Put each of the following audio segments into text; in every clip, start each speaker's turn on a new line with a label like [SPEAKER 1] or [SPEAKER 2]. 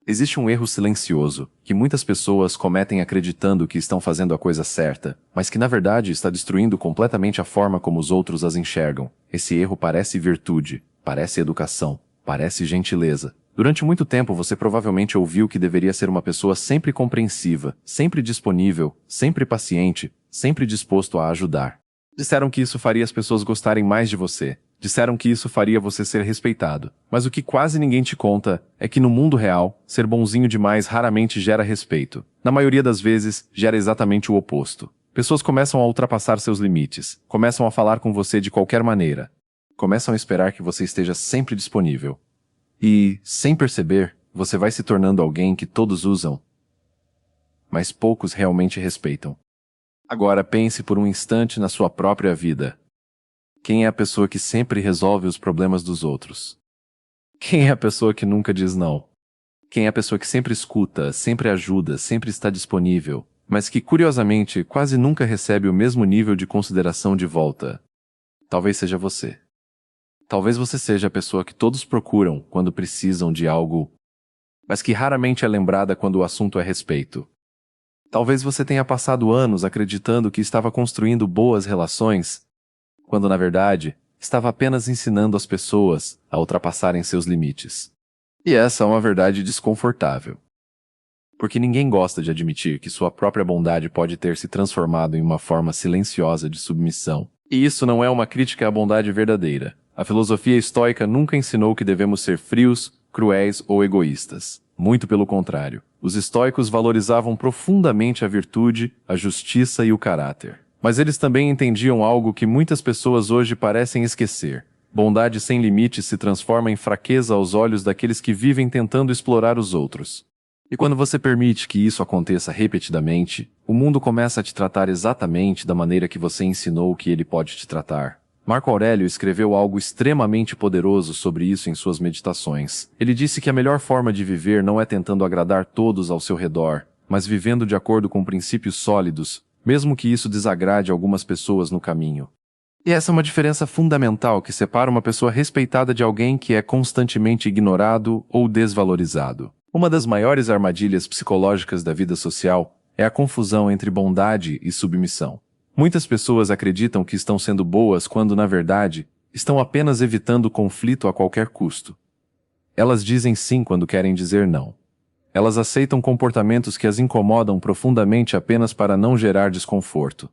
[SPEAKER 1] Existe um erro silencioso, que muitas pessoas cometem acreditando que estão fazendo a coisa certa, mas que na verdade está destruindo completamente a forma como os outros as enxergam. Esse erro parece virtude, parece educação, parece gentileza. Durante muito tempo você provavelmente ouviu que deveria ser uma pessoa sempre compreensiva, sempre disponível, sempre paciente, sempre disposto a ajudar. Disseram que isso faria as pessoas gostarem mais de você. Disseram que isso faria você ser respeitado. Mas o que quase ninguém te conta é que no mundo real, ser bonzinho demais raramente gera respeito. Na maioria das vezes, gera exatamente o oposto. Pessoas começam a ultrapassar seus limites, começam a falar com você de qualquer maneira, começam a esperar que você esteja sempre disponível. E, sem perceber, você vai se tornando alguém que todos usam, mas poucos realmente respeitam. Agora pense por um instante na sua própria vida. Quem é a pessoa que sempre resolve os problemas dos outros? Quem é a pessoa que nunca diz não? Quem é a pessoa que sempre escuta, sempre ajuda, sempre está disponível, mas que, curiosamente, quase nunca recebe o mesmo nível de consideração de volta? Talvez seja você. Talvez você seja a pessoa que todos procuram quando precisam de algo, mas que raramente é lembrada quando o assunto é respeito. Talvez você tenha passado anos acreditando que estava construindo boas relações, quando na verdade estava apenas ensinando as pessoas a ultrapassarem seus limites. E essa é uma verdade desconfortável. Porque ninguém gosta de admitir que sua própria bondade pode ter se transformado em uma forma silenciosa de submissão. E isso não é uma crítica à bondade verdadeira. A filosofia estoica nunca ensinou que devemos ser frios, cruéis ou egoístas. Muito pelo contrário. Os estoicos valorizavam profundamente a virtude, a justiça e o caráter. Mas eles também entendiam algo que muitas pessoas hoje parecem esquecer. Bondade sem limites se transforma em fraqueza aos olhos daqueles que vivem tentando explorar os outros. E quando você permite que isso aconteça repetidamente, o mundo começa a te tratar exatamente da maneira que você ensinou que ele pode te tratar. Marco Aurélio escreveu algo extremamente poderoso sobre isso em suas meditações. Ele disse que a melhor forma de viver não é tentando agradar todos ao seu redor, mas vivendo de acordo com princípios sólidos, mesmo que isso desagrade algumas pessoas no caminho. E essa é uma diferença fundamental que separa uma pessoa respeitada de alguém que é constantemente ignorado ou desvalorizado. Uma das maiores armadilhas psicológicas da vida social é a confusão entre bondade e submissão. Muitas pessoas acreditam que estão sendo boas quando, na verdade, estão apenas evitando conflito a qualquer custo. Elas dizem sim quando querem dizer não. Elas aceitam comportamentos que as incomodam profundamente apenas para não gerar desconforto.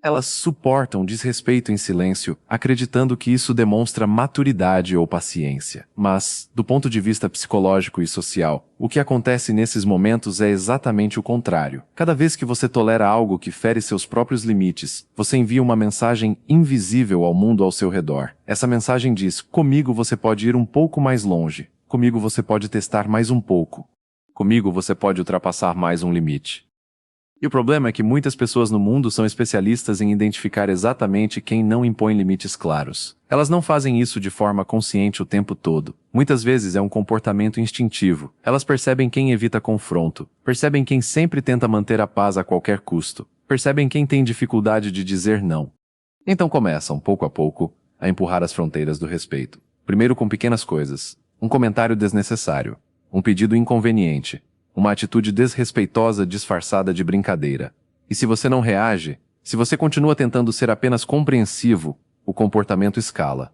[SPEAKER 1] Elas suportam desrespeito em silêncio, acreditando que isso demonstra maturidade ou paciência. Mas, do ponto de vista psicológico e social, o que acontece nesses momentos é exatamente o contrário. Cada vez que você tolera algo que fere seus próprios limites, você envia uma mensagem invisível ao mundo ao seu redor. Essa mensagem diz: comigo você pode ir um pouco mais longe. Comigo você pode testar mais um pouco. Comigo você pode ultrapassar mais um limite. E o problema é que muitas pessoas no mundo são especialistas em identificar exatamente quem não impõe limites claros. Elas não fazem isso de forma consciente o tempo todo. Muitas vezes é um comportamento instintivo. Elas percebem quem evita confronto, percebem quem sempre tenta manter a paz a qualquer custo, percebem quem tem dificuldade de dizer não. Então começam, pouco a pouco, a empurrar as fronteiras do respeito. Primeiro com pequenas coisas. Um comentário desnecessário. Um pedido inconveniente. Uma atitude desrespeitosa disfarçada de brincadeira. E se você não reage, se você continua tentando ser apenas compreensivo, o comportamento escala.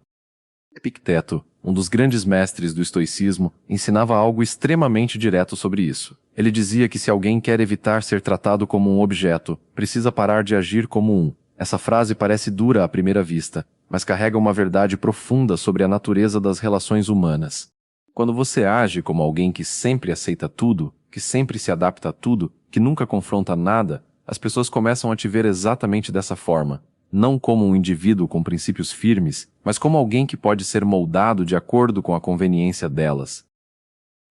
[SPEAKER 1] Epicteto, um dos grandes mestres do estoicismo, ensinava algo extremamente direto sobre isso. Ele dizia que se alguém quer evitar ser tratado como um objeto, precisa parar de agir como um. Essa frase parece dura à primeira vista, mas carrega uma verdade profunda sobre a natureza das relações humanas. Quando você age como alguém que sempre aceita tudo, que sempre se adapta a tudo, que nunca confronta nada, as pessoas começam a te ver exatamente dessa forma, não como um indivíduo com princípios firmes, mas como alguém que pode ser moldado de acordo com a conveniência delas.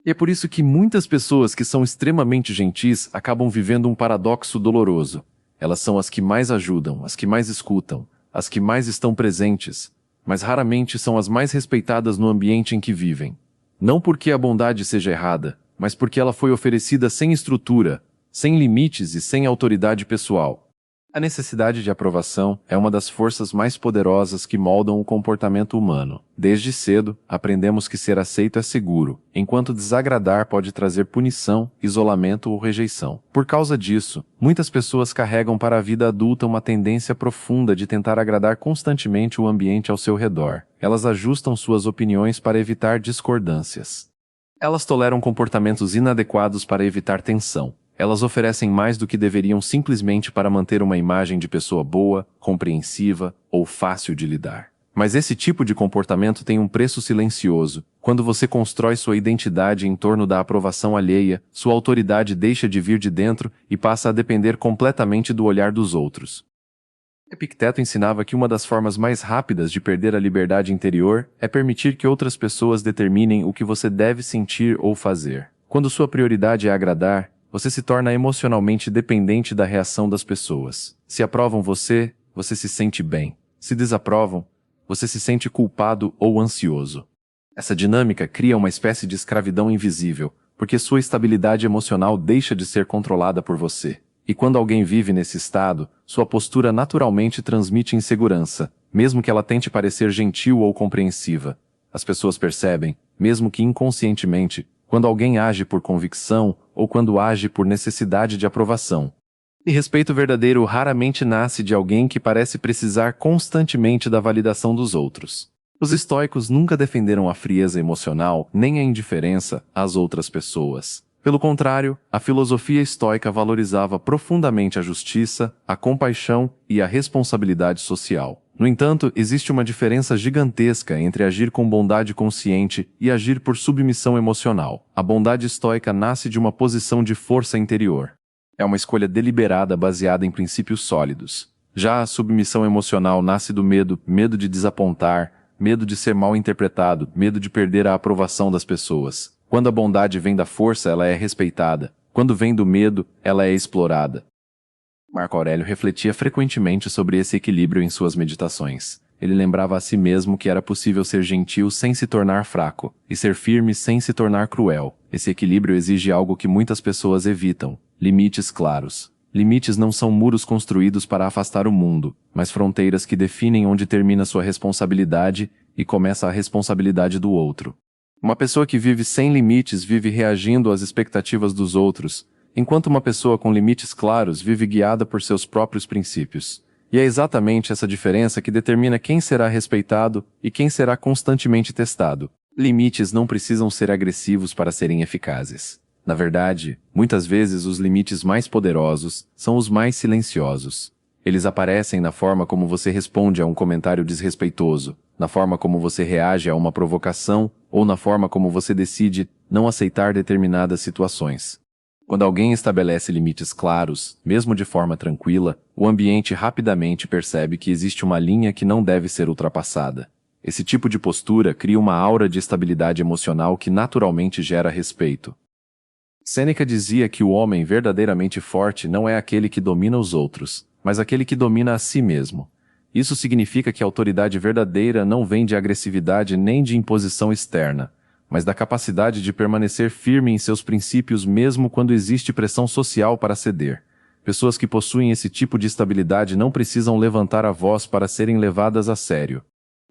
[SPEAKER 1] E é por isso que muitas pessoas que são extremamente gentis acabam vivendo um paradoxo doloroso. Elas são as que mais ajudam, as que mais escutam, as que mais estão presentes, mas raramente são as mais respeitadas no ambiente em que vivem. Não porque a bondade seja errada, mas porque ela foi oferecida sem estrutura, sem limites e sem autoridade pessoal. A necessidade de aprovação é uma das forças mais poderosas que moldam o comportamento humano. Desde cedo, aprendemos que ser aceito é seguro, enquanto desagradar pode trazer punição, isolamento ou rejeição. Por causa disso, muitas pessoas carregam para a vida adulta uma tendência profunda de tentar agradar constantemente o ambiente ao seu redor. Elas ajustam suas opiniões para evitar discordâncias. Elas toleram comportamentos inadequados para evitar tensão. Elas oferecem mais do que deveriam simplesmente para manter uma imagem de pessoa boa, compreensiva ou fácil de lidar. Mas esse tipo de comportamento tem um preço silencioso. Quando você constrói sua identidade em torno da aprovação alheia, sua autoridade deixa de vir de dentro e passa a depender completamente do olhar dos outros. Epicteto ensinava que uma das formas mais rápidas de perder a liberdade interior é permitir que outras pessoas determinem o que você deve sentir ou fazer. Quando sua prioridade é agradar, você se torna emocionalmente dependente da reação das pessoas. Se aprovam você, você se sente bem. Se desaprovam, você se sente culpado ou ansioso. Essa dinâmica cria uma espécie de escravidão invisível, porque sua estabilidade emocional deixa de ser controlada por você. E quando alguém vive nesse estado, sua postura naturalmente transmite insegurança, mesmo que ela tente parecer gentil ou compreensiva. As pessoas percebem, mesmo que inconscientemente, quando alguém age por convicção ou quando age por necessidade de aprovação. E respeito verdadeiro raramente nasce de alguém que parece precisar constantemente da validação dos outros. Os estoicos nunca defenderam a frieza emocional nem a indiferença às outras pessoas. Pelo contrário, a filosofia estoica valorizava profundamente a justiça, a compaixão e a responsabilidade social. No entanto, existe uma diferença gigantesca entre agir com bondade consciente e agir por submissão emocional. A bondade estoica nasce de uma posição de força interior. É uma escolha deliberada baseada em princípios sólidos. Já a submissão emocional nasce do medo de desapontar, medo de ser mal interpretado, medo de perder a aprovação das pessoas. Quando a bondade vem da força, ela é respeitada. Quando vem do medo, ela é explorada. Marco Aurélio refletia frequentemente sobre esse equilíbrio em suas meditações. Ele lembrava a si mesmo que era possível ser gentil sem se tornar fraco, e ser firme sem se tornar cruel. Esse equilíbrio exige algo que muitas pessoas evitam: limites claros. Limites não são muros construídos para afastar o mundo, mas fronteiras que definem onde termina sua responsabilidade e começa a responsabilidade do outro. Uma pessoa que vive sem limites vive reagindo às expectativas dos outros, enquanto uma pessoa com limites claros vive guiada por seus próprios princípios. E é exatamente essa diferença que determina quem será respeitado e quem será constantemente testado. Limites não precisam ser agressivos para serem eficazes. Na verdade, muitas vezes os limites mais poderosos são os mais silenciosos. Eles aparecem na forma como você responde a um comentário desrespeitoso, na forma como você reage a uma provocação ou na forma como você decide não aceitar determinadas situações. Quando alguém estabelece limites claros, mesmo de forma tranquila, o ambiente rapidamente percebe que existe uma linha que não deve ser ultrapassada. Esse tipo de postura cria uma aura de estabilidade emocional que naturalmente gera respeito. Sêneca dizia que o homem verdadeiramente forte não é aquele que domina os outros, mas aquele que domina a si mesmo. Isso significa que a autoridade verdadeira não vem de agressividade nem de imposição externa, mas da capacidade de permanecer firme em seus princípios mesmo quando existe pressão social para ceder. Pessoas que possuem esse tipo de estabilidade não precisam levantar a voz para serem levadas a sério.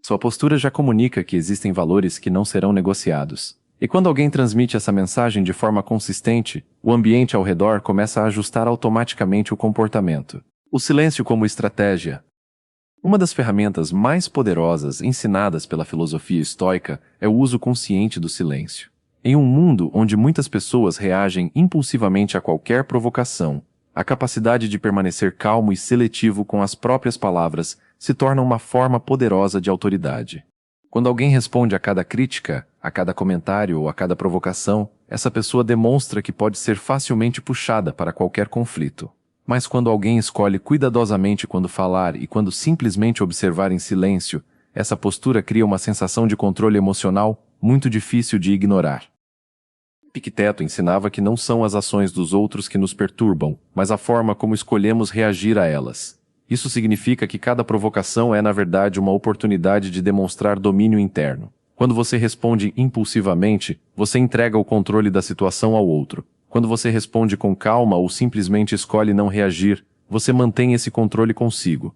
[SPEAKER 1] Sua postura já comunica que existem valores que não serão negociados. E quando alguém transmite essa mensagem de forma consistente, o ambiente ao redor começa a ajustar automaticamente o comportamento. O silêncio como estratégia. Uma das ferramentas mais poderosas ensinadas pela filosofia estoica é o uso consciente do silêncio. Em um mundo onde muitas pessoas reagem impulsivamente a qualquer provocação, a capacidade de permanecer calmo e seletivo com as próprias palavras se torna uma forma poderosa de autoridade. Quando alguém responde a cada crítica, a cada comentário ou a cada provocação, essa pessoa demonstra que pode ser facilmente puxada para qualquer conflito. Mas quando alguém escolhe cuidadosamente quando falar e quando simplesmente observar em silêncio, essa postura cria uma sensação de controle emocional muito difícil de ignorar. Epicteto ensinava que não são as ações dos outros que nos perturbam, mas a forma como escolhemos reagir a elas. Isso significa que cada provocação é, na verdade, uma oportunidade de demonstrar domínio interno. Quando você responde impulsivamente, você entrega o controle da situação ao outro. Quando você responde com calma ou simplesmente escolhe não reagir, você mantém esse controle consigo.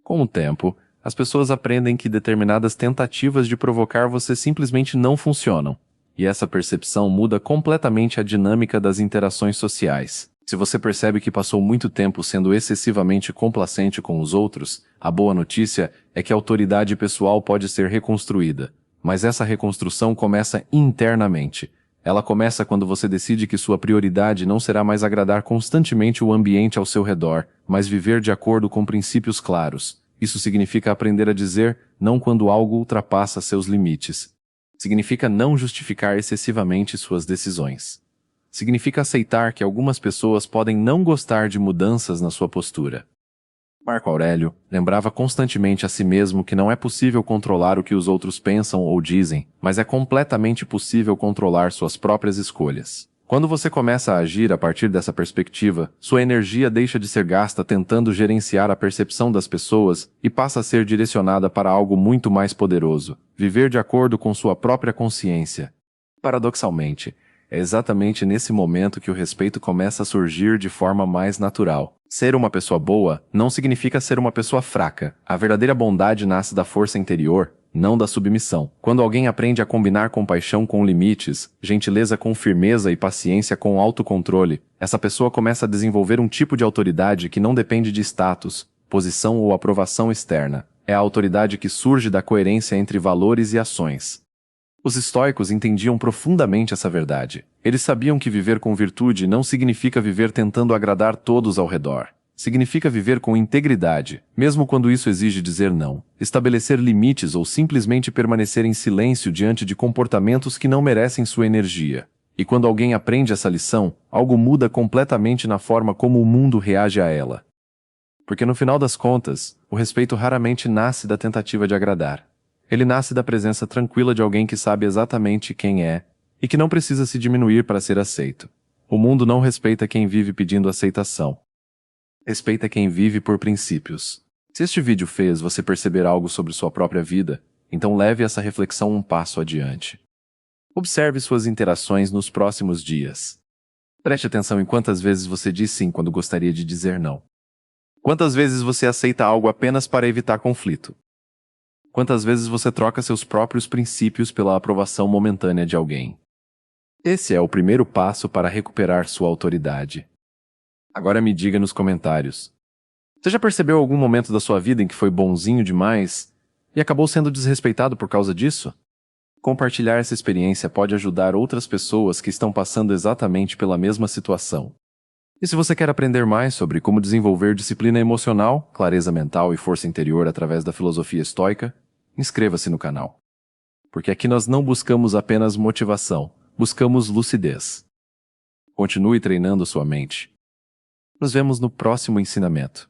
[SPEAKER 1] Com o tempo, as pessoas aprendem que determinadas tentativas de provocar você simplesmente não funcionam. E essa percepção muda completamente a dinâmica das interações sociais. Se você percebe que passou muito tempo sendo excessivamente complacente com os outros, a boa notícia é que a autoridade pessoal pode ser reconstruída. Mas essa reconstrução começa internamente. Ela começa quando você decide que sua prioridade não será mais agradar constantemente o ambiente ao seu redor, mas viver de acordo com princípios claros. Isso significa aprender a dizer não quando algo ultrapassa seus limites. Significa não justificar excessivamente suas decisões. Significa aceitar que algumas pessoas podem não gostar de mudanças na sua postura. Marco Aurélio lembrava constantemente a si mesmo que não é possível controlar o que os outros pensam ou dizem, mas é completamente possível controlar suas próprias escolhas. Quando você começa a agir a partir dessa perspectiva, sua energia deixa de ser gasta tentando gerenciar a percepção das pessoas e passa a ser direcionada para algo muito mais poderoso: viver de acordo com sua própria consciência. Paradoxalmente, é exatamente nesse momento que o respeito começa a surgir de forma mais natural. Ser uma pessoa boa não significa ser uma pessoa fraca. A verdadeira bondade nasce da força interior, não da submissão. Quando alguém aprende a combinar compaixão com limites, gentileza com firmeza e paciência com autocontrole, essa pessoa começa a desenvolver um tipo de autoridade que não depende de status, posição ou aprovação externa. É a autoridade que surge da coerência entre valores e ações. Os estoicos entendiam profundamente essa verdade. Eles sabiam que viver com virtude não significa viver tentando agradar todos ao redor. Significa viver com integridade, mesmo quando isso exige dizer não, estabelecer limites ou simplesmente permanecer em silêncio diante de comportamentos que não merecem sua energia. E quando alguém aprende essa lição, algo muda completamente na forma como o mundo reage a ela. Porque no final das contas, o respeito raramente nasce da tentativa de agradar. Ele nasce da presença tranquila de alguém que sabe exatamente quem é e que não precisa se diminuir para ser aceito. O mundo não respeita quem vive pedindo aceitação. Respeita quem vive por princípios. Se este vídeo fez você perceber algo sobre sua própria vida, então leve essa reflexão um passo adiante. Observe suas interações nos próximos dias. Preste atenção em quantas vezes você diz sim quando gostaria de dizer não. Quantas vezes você aceita algo apenas para evitar conflito? Quantas vezes você troca seus próprios princípios pela aprovação momentânea de alguém? Esse é o primeiro passo para recuperar sua autoridade. Agora me diga nos comentários. Você já percebeu algum momento da sua vida em que foi bonzinho demais e acabou sendo desrespeitado por causa disso? Compartilhar essa experiência pode ajudar outras pessoas que estão passando exatamente pela mesma situação. E se você quer aprender mais sobre como desenvolver disciplina emocional, clareza mental e força interior através da filosofia estoica, inscreva-se no canal. Porque aqui nós não buscamos apenas motivação, buscamos lucidez. Continue treinando sua mente. Nos vemos no próximo ensinamento.